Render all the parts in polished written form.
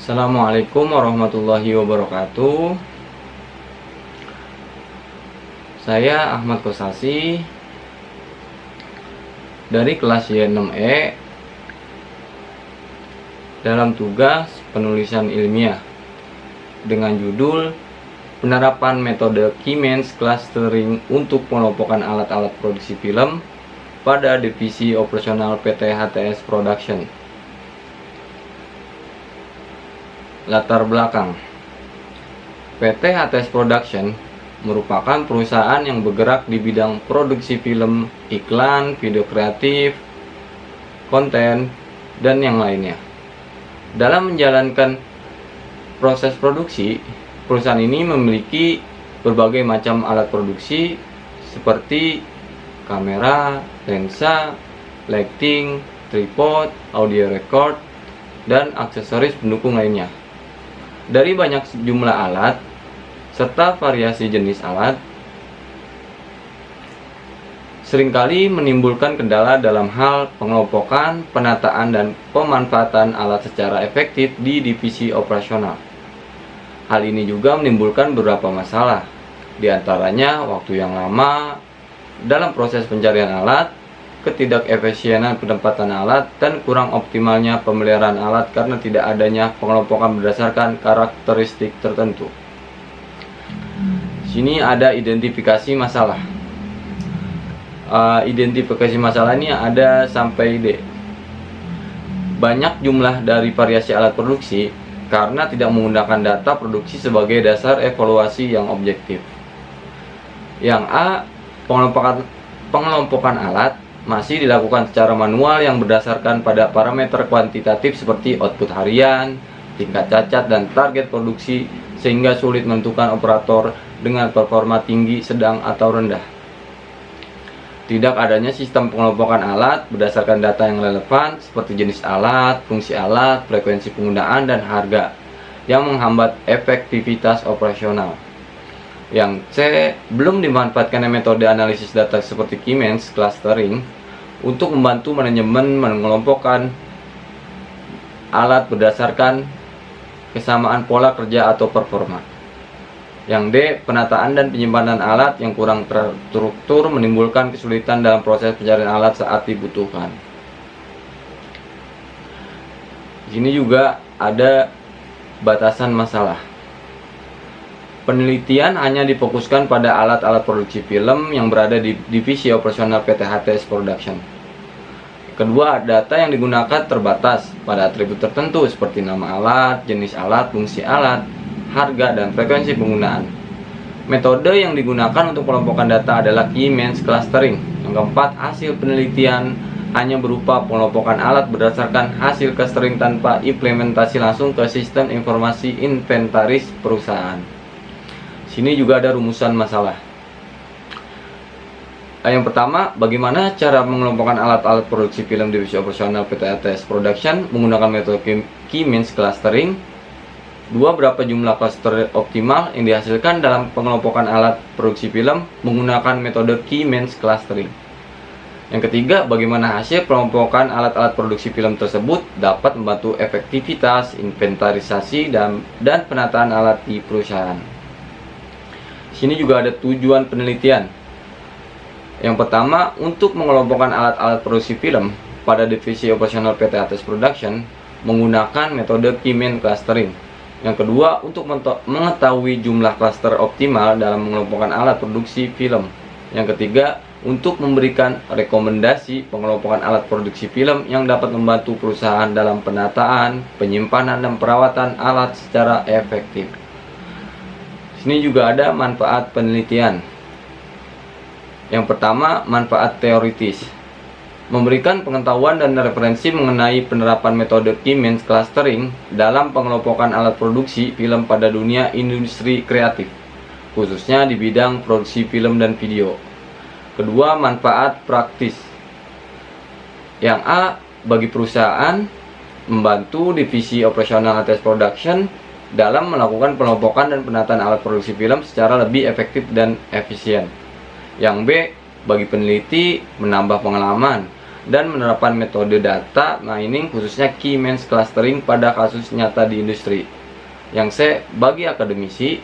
Assalamualaikum warahmatullahi wabarakatuh. Saya Ahmad Kosasi dari kelas Y6E dalam tugas penulisan ilmiah dengan judul Penerapan Metode Keymeans Clustering untuk Pengelompokan Alat-alat Produksi Film pada Divisi Operasional PT HTS Production. Latar belakang: PT HTS Production merupakan perusahaan yang bergerak di bidang produksi film, iklan, video kreatif, konten, dan yang lainnya. Dalam menjalankan proses produksi, perusahaan ini memiliki berbagai macam alat produksi seperti kamera, lensa, lighting, tripod, audio record, dan aksesoris pendukung lainnya. Dari banyak jumlah alat serta variasi jenis alat, seringkali menimbulkan kendala dalam hal pengelompokan, penataan, dan pemanfaatan alat secara efektif di divisi operasional. Hal ini juga menimbulkan beberapa masalah, di antaranya waktu yang lama dalam proses pencarian alat, ketidakefisienan penempatan alat, dan kurang optimalnya pemeliharaan alat karena tidak adanya pengelompokan berdasarkan karakteristik tertentu. Sini ada identifikasi masalah. Identifikasi masalah ini ada sampai D. Banyak jumlah dari variasi alat produksi karena tidak menggunakan data produksi sebagai dasar evaluasi yang objektif. Yang A, pengelompokan alat masih dilakukan secara manual yang berdasarkan pada parameter kuantitatif seperti output harian, tingkat cacat, dan target produksi, sehingga sulit menentukan operator dengan performa tinggi, sedang, atau rendah. Tidak adanya sistem pengelompokan alat berdasarkan data yang relevan seperti jenis alat, fungsi alat, frekuensi penggunaan, dan harga yang menghambat efektivitas operasional. Yang C, belum dimanfaatkan metode analisis data seperti Keymeans Clustering untuk membantu manajemen mengelompokkan alat berdasarkan kesamaan pola kerja atau performa. Yang D, penataan dan penyimpanan alat yang kurang terstruktur menimbulkan kesulitan dalam proses pencarian alat saat dibutuhkan. Di sini juga ada batasan masalah. Penelitian hanya difokuskan pada alat-alat produksi film yang berada di divisi operasional PT HTS Production. Kedua, data yang digunakan terbatas pada atribut tertentu seperti nama alat, jenis alat, fungsi alat, harga, dan frekuensi penggunaan. Metode yang digunakan untuk pengelompokan data adalah Keymeans Clustering. Yang keempat, hasil penelitian hanya berupa pengelompokan alat berdasarkan hasil clustering tanpa implementasi langsung ke sistem informasi inventaris perusahaan. Sini juga ada rumusan masalah. Yang pertama, bagaimana cara mengelompokkan alat-alat produksi film divisi operasional PT HTS Production menggunakan metode Keymeans Clustering? Dua, berapa jumlah cluster optimal yang dihasilkan dalam pengelompokan alat produksi film menggunakan metode Keymeans Clustering? Yang ketiga, bagaimana hasil pengelompokan alat-alat produksi film tersebut dapat membantu efektivitas, inventarisasi, dan penataan alat di perusahaan? Sini juga ada tujuan penelitian. Yang pertama, untuk mengelompokkan alat-alat produksi film pada divisi operasional PT HTS Production menggunakan metode Keymeans Clustering. Yang kedua, untuk mengetahui jumlah cluster optimal dalam mengelompokkan alat produksi film. Yang ketiga, untuk memberikan rekomendasi pengelompokan alat produksi film yang dapat membantu perusahaan dalam penataan, penyimpanan, dan perawatan alat secara efektif. Sini juga ada manfaat penelitian. Yang pertama, manfaat teoritis. Memberikan pengetahuan dan referensi mengenai penerapan metode Keymeans Clustering dalam pengelompokan alat produksi film pada dunia industri kreatif, khususnya di bidang produksi film dan video. Kedua, manfaat praktis. Yang A, bagi perusahaan, membantu divisi operasional HTS Production dalam melakukan pengelompokan dan penataan alat produksi film secara lebih efektif dan efisien. Yang B, bagi peneliti, menambah pengalaman dan menerapkan metode data mining khususnya Keymeans clustering pada kasus nyata di industri, yang bagi akademisi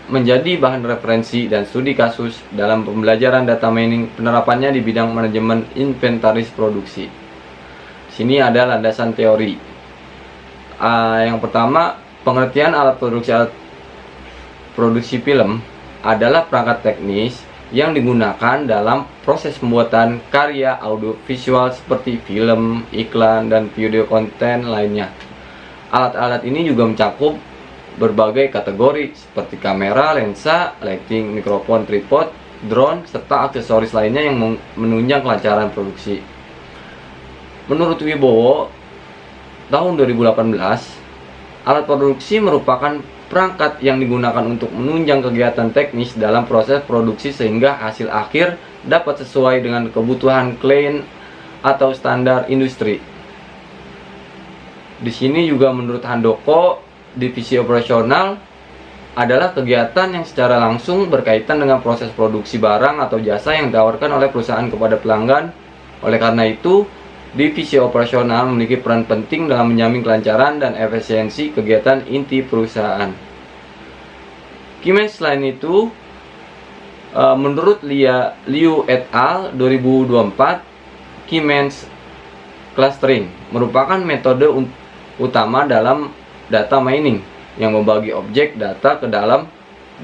menjadi bahan referensi dan studi kasus dalam pembelajaran data mining penerapannya di bidang manajemen inventaris produksi. Sini ada landasan teori. Yang pertama, pengertian alat produksi film adalah perangkat teknis yang digunakan dalam proses pembuatan karya audiovisual seperti film, iklan, dan video konten lainnya. Alat-alat ini juga mencakup berbagai kategori seperti kamera, lensa, lighting, mikrofon, tripod, drone, serta aksesoris lainnya yang menunjang kelancaran produksi. Menurut Wibowo, tahun 2018, alat produksi merupakan perangkat yang digunakan untuk menunjang kegiatan teknis dalam proses produksi sehingga hasil akhir dapat sesuai dengan kebutuhan klien atau standar industri. Di sini juga menurut Handoko, divisi operasional adalah kegiatan yang secara langsung berkaitan dengan proses produksi barang atau jasa yang ditawarkan oleh perusahaan kepada pelanggan. Oleh karena itu, divisi operasional memiliki peran penting dalam menjamin kelancaran dan efisiensi kegiatan inti perusahaan. Keymeans selain itu, menurut Liu et al. 2024, Keymeans clustering merupakan metode utama dalam data mining yang membagi objek data ke dalam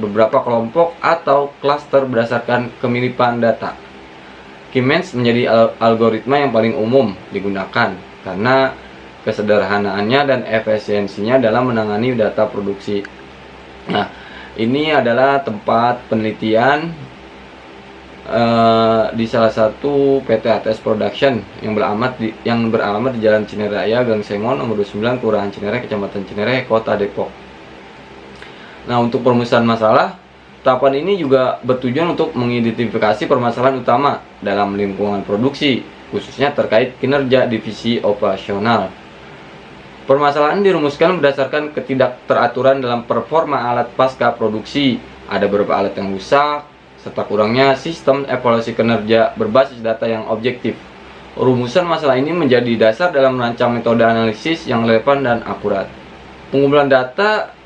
beberapa kelompok atau klaster berdasarkan kemiripan data. Keymeans menjadi algoritma yang paling umum digunakan karena kesederhanaannya dan efisiensinya dalam menangani data produksi. Nah, ini adalah tempat penelitian di salah satu PT ATS Production yang beralamat di Jalan Cineraya, Gang Sengon, nomor 29, Kelurahan Cinere, Kecamatan Cinere, Kota Depok. Nah, untuk perumusan masalah, tahapan ini juga bertujuan untuk mengidentifikasi permasalahan utama dalam lingkungan produksi, khususnya terkait kinerja divisi operasional. Permasalahan dirumuskan berdasarkan ketidakteraturan dalam performa alat pasca produksi. Ada beberapa alat yang rusak, serta kurangnya sistem evaluasi kinerja berbasis data yang objektif. Rumusan masalah ini menjadi dasar dalam merancang metode analisis yang relevan dan akurat. Pengumpulan data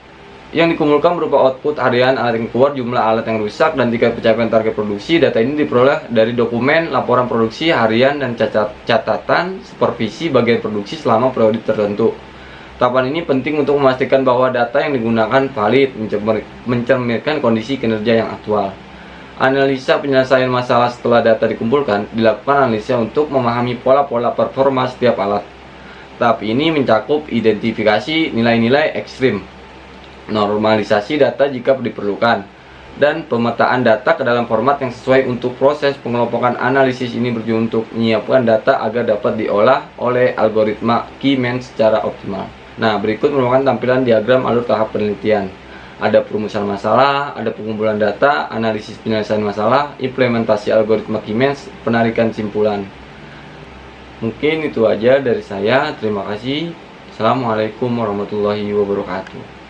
yang dikumpulkan berupa output harian alat yang keluar, jumlah alat yang rusak, dan tingkat pencapaian target produksi. Data ini diperoleh dari dokumen, laporan produksi harian, dan catatan supervisi bagian produksi selama periode tertentu. Tahapan ini penting untuk memastikan bahwa data yang digunakan valid, mencerminkan kondisi kinerja yang aktual. Analisa penyelesaian masalah setelah data dikumpulkan dilakukan analisa untuk memahami pola-pola performa setiap alat. Tahap ini mencakup identifikasi nilai-nilai ekstrim, normalisasi data jika diperlukan, dan pemetaan data ke dalam format yang sesuai. Untuk proses pengelompokan analisis ini bertujuan untuk menyiapkan data agar dapat diolah oleh algoritma Keymeans secara optimal. Nah, berikut merupakan tampilan diagram alur tahap penelitian. Ada perumusan masalah, ada pengumpulan data, analisis penyelesaian masalah, implementasi algoritma Keymeans, penarikan simpulan. Mungkin itu aja dari saya. Terima kasih. Assalamualaikum warahmatullahi wabarakatuh.